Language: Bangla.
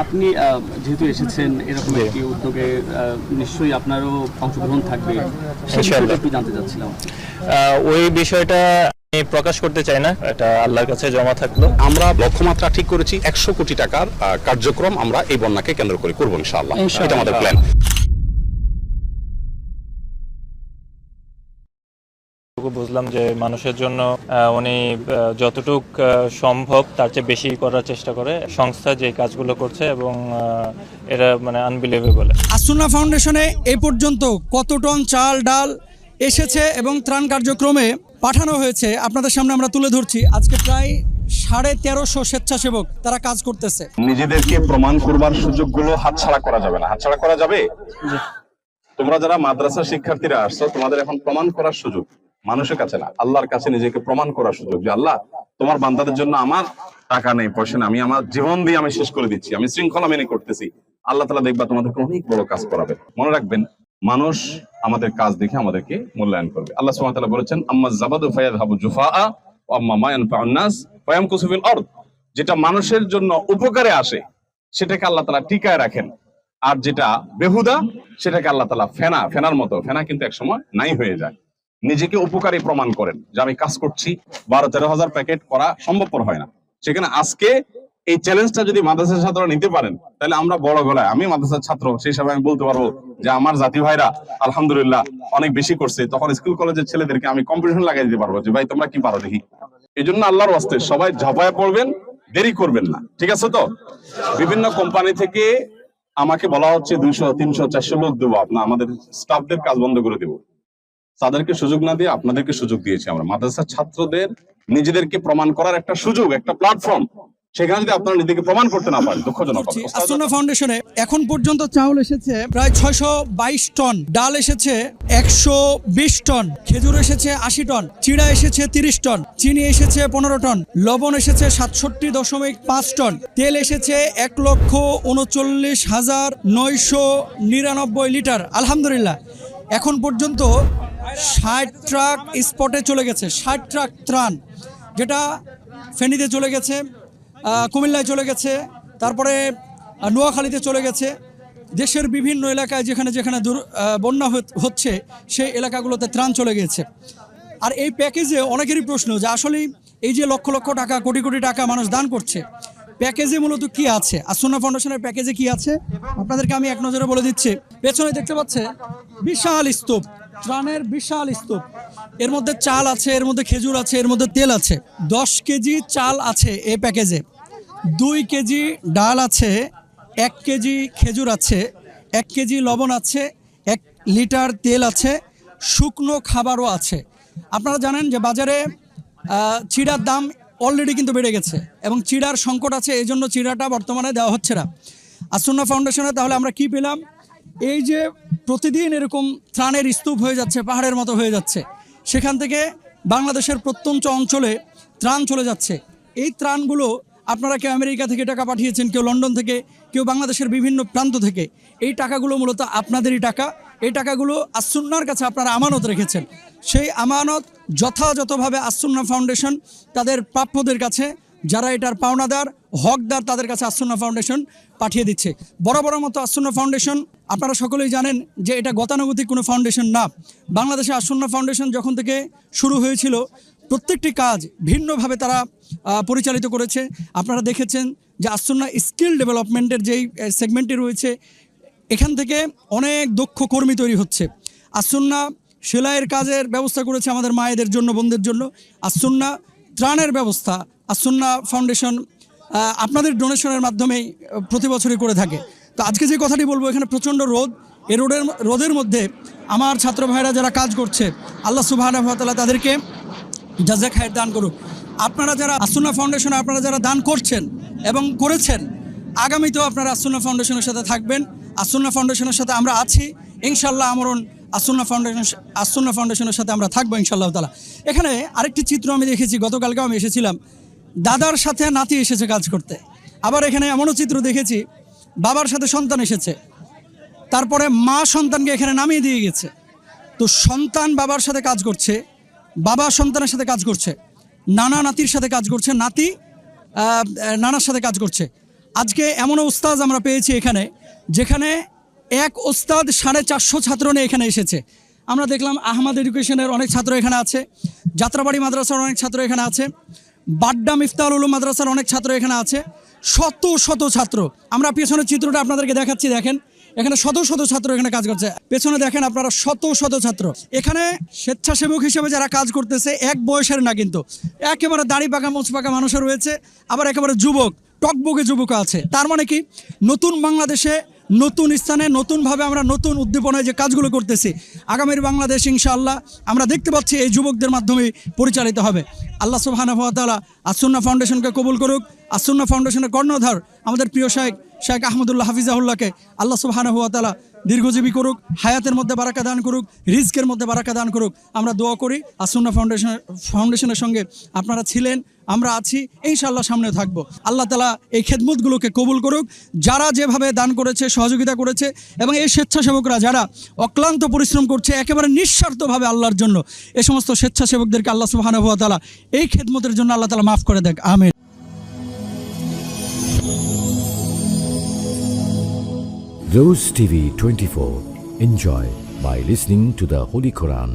আপনি যেহেতু এসেছেন এরকম একটি উদ্যোগে, নিশ্চয়ই আপনারও অংশগ্রহণ থাকবে, সেই বিষয়টা একটু জানতে চাচ্ছিলাম। ওই বিষয়টা আমি প্রকাশ করতে চাই না, এটা আল্লাহর কাছে জমা থাকলো। আমরা লক্ষ্যমাত্রা ঠিক করেছি 100 কোটি টাকার কার্যক্রম আমরা এই বন্যাকে কেন্দ্র করে করব ইনশাআল্লাহ। এটা আমাদের প্ল্যান। বুঝলাম যে মানুষের জন্য উনি যতটুক সম্ভব তার চেয়ে বেশি করার চেষ্টা করে। সংস্থা যে কাজগুলো করছে এবং এরা মানে আনবিলিভেবল। আসুন্না ফাউন্ডেশনে এই পর্যন্ত কত টন চাল ডাল এসেছে এবং ত্রাণ কার্যক্রমে পাঠানো হয়েছে আপনাদের সামনে আমরা তুলে ধরছি। আজকে প্রায় 1350 স্বেচ্ছাসেবক তারা কাজ করতেছে। নিজেদেরকে প্রমাণ করবার সুযোগগুলো হাতছাড়া করা যাবে না। হাতছাড়া করা যাবে? তোমরা যারা মাদ্রাসা শিক্ষার্থীরা আসছো, তোমাদের এখন প্রমাণ করার সুযোগ, মানুষের কাছে না, আল্লাহর কাছে নিজেকে প্রমাণ করার সুযোগ যে আল্লাহ তোমার বান্দাদের জন্য আমার টাকা নেই, পয়সা নেই, আমি আমার জীবন দিয়ে আমি শেষ করে দিচ্ছি, আমি শৃঙ্খলা মেনে করতেছি। আল্লাহ তাআলা দেখবা তোমাদেরকে অনেক বড় কাজ করাবে। মনে রাখবেন, মানুষ আমাদের কাজ দেখে আমাদেরকে মূল্যায়ন করবে। আল্লাহ সুবহানাহু ওয়া তাআলা বলেছেন, আম্মা যাবাদু ফায়াযহাবু জুফাআ ওয়া আম্মা মা ইয়ানফাউন নাস ফায়ামকুসু ফিল আরদ। যেটা মানুষের জন্য উপকারে আসে সেটাকে আল্লাহ তাআলা টিকায় রাখেন, আর যেটা বেহুদা সেটাকে আল্লাহ তাআলা ফেনার মতো, ফেনা কিন্তু একসময় নাই হয়ে যায়। নিজেকে উপকারী প্রমাণ করেন যে আমি কাজ করছি। 12-13 হাজার প্যাকেট করা সম্ভবপর হয় না। সেখানে আজকে এই চ্যালেঞ্জটা যদি মাদ্রাসার ছাত্ররা নিতে পারেন, তাহলে আমরা বড় গলায়, আমি মাদ্রাসার ছাত্র সেই হিসাবে আমি বলতে পারবো যে আমার জাতি ভাইরা আলহামদুলিল্লাহ অনেক বেশি করছে। তখন স্কুল কলেজের ছেলেদেরকে আমি কম্পিটিশন লাগাই দিতে পারবো যে ভাই তোমরা কি পারো দেখি। এই জন্য আল্লাহর ওয়াস্তে সবাই ঝাঁপায় পড়বেন, দেরি করবেন না, ঠিক আছে তো? বিভিন্ন কোম্পানি থেকে আমাকে বলা হচ্ছে 200, 300, 400 লোক দেবো, আপনার আমাদের স্টাফদের কাজ বন্ধ করে দেবো। তাদেরকে সুযোগ না দিয়ে আপনাদেরকে সুযোগ দিয়েছি আমরা। মাদ্রাসার ছাত্রদের নিজেদেরকে প্রমাণ করার একটা সুযোগ, একটা প্ল্যাটফর্ম, সেখানে যদি আপনারা নিজেকে প্রমাণ করতে না পারেন দুঃখজনক। আসুন্না ফাউন্ডেশনে এখন পর্যন্ত চাউল এসেছে প্রায় 622 টন, ডাল এসেছে 120 টন, খেজুর এসেছে 80 টন, চিড়া এসেছে 30 টন, চিনি এসেছে 15 টন, লবণ এসেছে 67.5 টন, তেল এসেছে 1,39,999 লিটার। আলহামদুলিল্লাহ এখন পর্যন্ত 60 ট্রাক স্পটে চলে গেছে, 60 ট্রাক ত্রাণ, যেটা ফেনীতে চলে গেছে, কুমিল্লায় চলে গেছে, তারপরে নোয়াখালীতে চলে গেছে। দেশের বিভিন্ন এলাকায় যেখানে যেখানে বন্যা হচ্ছে সেই এলাকাগুলোতে ত্রাণ চলে গেছে। আর এই প্যাকেজে অনেকেরই প্রশ্ন যে আসলে এই যে লক্ষ লক্ষ টাকা, কোটি কোটি টাকা মানুষ দান করছে, প্যাকেজে মূলত কি আছে, আসুন্না ফাউন্ডেশনের প্যাকেজে কি আছে আপনাদেরকে আমি এক নজরে বলে দিচ্ছি। পেছনে দেখতে পাচ্ছে বিশাল স্তূপ, ত্রাণের বিশাল স্তূপ। এর মধ্যে চাল আছে, এর মধ্যে খেজুর আছে, এর মধ্যে তেল আছে। 10 কেজি চাল আছে এই প্যাকেজে, 2 কেজি ডাল আছে, 1 কেজি খেজুর আছে, 1 কেজি লবণ আছে, 1 লিটার তেল আছে, শুকনো খাবারও আছে। আপনারা জানেন যে বাজারে চিড়ার দাম অলরেডি কিন্তু বেড়ে গেছে এবং চিড়ার সংকট আছে, এই জন্য চিড়াটা বর্তমানে দেওয়া হচ্ছে না। আসুন্না ফাউন্ডেশনে তাহলে আমরা কি পেলাম? এই যে প্রতিদিন এরকম ত্রাণের স্তূপ হয়ে যাচ্ছে, পাহাড়ের মতো হয়ে যাচ্ছে, সেখান থেকে বাংলাদেশের প্রত্যন্ত অঞ্চলে ত্রাণ চলে যাচ্ছে। এই ত্রাণগুলো আপনারা কেউ আমেরিকা থেকে টাকা পাঠিয়েছেন, কেউ লন্ডন থেকে, কেউ বাংলাদেশের বিভিন্ন প্রান্ত থেকে। এই টাকাগুলো মূলত আপনাদেরই টাকা। এই টাকাগুলো আসুন্নার কাছে আপনারা আমানত রেখেছেন। সেই আমানত যথাযথভাবে আসুন্না ফাউন্ডেশন তাদের প্রাপ্যদের কাছে, যারা এটার পাওনাদার হকদার, তাদের কাছে আসুন্না ফাউন্ডেশন পাঠিয়ে দিচ্ছে। বড় বড় মতো আসুন্না ফাউন্ডেশন, আপনারা সকলেই জানেন যে এটা গতানুগতিক কোনো ফাউন্ডেশন না। বাংলাদেশে আসুন্না ফাউন্ডেশন যখন থেকে শুরু হয়েছিল প্রত্যেকটি কাজ ভিন্নভাবে তারা পরিচালিত করেছে। আপনারা দেখেছেন যে আসুন্না স্কিল ডেভেলপমেন্টের যেই সেগমেন্টটি রয়েছে, এখান থেকে অনেক দক্ষ কর্মী তৈরি হচ্ছে। আসুন্না সেলাইয়ের কাজের ব্যবস্থা করেছে আমাদের মায়েদের জন্য, বোনদের জন্য। আসুন্না ত্রাণের ব্যবস্থা আসুন্না ফাউন্ডেশন আপনাদের ডোনেশনের মাধ্যমেই প্রতি বছরই করে থাকে। তো আজকে যে কথাটি বলবো, এখানে প্রচণ্ড রোদ, এই রোদের মধ্যে আমার ছাত্র ভাইরা যারা কাজ করছে, আল্লাহ সুবহানাহু ওয়া তাআলা তাদেরকে জাযা খায়ের দান করুক। আপনারা যারা আসুন্না ফাউন্ডেশনে আপনারা যারা দান করছেন এবং করেছেন, আগামীতেও আপনারা আসুন্না ফাউন্ডেশনের সাথে থাকবেন। আসুন্না ফাউন্ডেশনের সাথে আমরা আছি ইনশাআল্লাহ। আমরণ আসুন্না ফাউন্ডেশনের সাথে আমরা থাকবো ইনশাআল্লাহ তাআলা। এখানে আরেকটি চিত্র আমি দেখেছি, গতকালকেও আমি এসেছিলাম, দাদার সাথে নাতি এসেছে কাজ করতে। আবার এখানে এমনও চিত্র দেখেছি, বাবার সাথে সন্তান এসেছে, তারপরে মা সন্তানকে এখানে নামিয়ে দিয়ে গেছে। তো সন্তান বাবার সাথে কাজ করছে, বাবা সন্তানের সাথে কাজ করছে, নানা নাতির সাথে কাজ করছে, নাতি নানার সাথে কাজ করছে। আজকে এমন ওস্তাদ আমরা পেয়েছি এখানে, যেখানে এক ওস্তাদ 450 ছাত্র নিয়ে এখানে এসেছে। আমরা দেখলাম আহমদ এডুকেশনের অনেক ছাত্র এখানে আছে, যাত্রাবাড়ি মাদ্রাসার অনেক ছাত্র এখানে আছে, বাড্ডা মিফতাহুল উলুম মাদ্রাসার অনেক ছাত্র এখানে আছে, শত শত ছাত্র। আমরা পেছনের চিত্রটা আপনাদেরকে দেখাচ্ছি, দেখেন এখানে শত শত ছাত্র এখানে কাজ করছে। পেছনে দেখেন আপনারা শত শত ছাত্র এখানে স্বেচ্ছাসেবক হিসেবে যারা কাজ করতেছে, এক বয়সের না কিন্তু, একেবারে দাড়ি পাকা মোচ পাকা মানুষও রয়েছে, আবার একেবারে যুবক টকবগে যুবক আছে। তার মানে কি, নতুন বাংলাদেশে নতুন স্থানে নতুনভাবে আমরা নতুন উদ্দীপনায় যে কাজগুলো করতেছি, আগামীর বাংলাদেশ ইনশাআল্লাহ আমরা দেখতে পাচ্ছি এই যুবকদের মাধ্যমে পরিচালিত হবে। আল্লাহ সুবহানাহু ওয়া তাআলা আসুন্নাহ ফাউন্ডেশনকে কবুল করুক। আসুন্নাহ ফাউন্ডেশনের কর্ণধার আমাদের প্রিয় শেখ আহমদুল্লাহ হাফিজাহুল্লাহকে আল্লাহ সুবহানাহু ওয়া তাআলা দীর্ঘজীবী করুক, হায়াতের মধ্যে বারাকা দান করুক, রিজকের মধ্যে বারাকা দান করুক। আমরা দোয়া করি আসুন্নাহ ফাউন্ডেশনের সঙ্গে আপনারা ছিলেন, আমরা আছি, ইনশাআল্লাহ সামনে থাকবো। আল্লাহ তাআলা এই খেদমতগুলোকে কবুল করুক। যারা যেভাবে দান করেছে, সহযোগিতা করেছে, এবং এই স্বেচ্ছাসেবকরা যারা অক্লান্ত পরিশ্রম করছে একেবারে নিঃস্বার্থভাবে আল্লাহর জন্য, এই সমস্ত স্বেচ্ছাসেবকদেরকে আল্লাহ সুবহানাহু ওয়া তাআলা এই খেদমতের জন্য আল্লাহ তাআলা মাফ করে দেখ, আমিন। Rose TV 24. Enjoy by listening to the Holy Quran.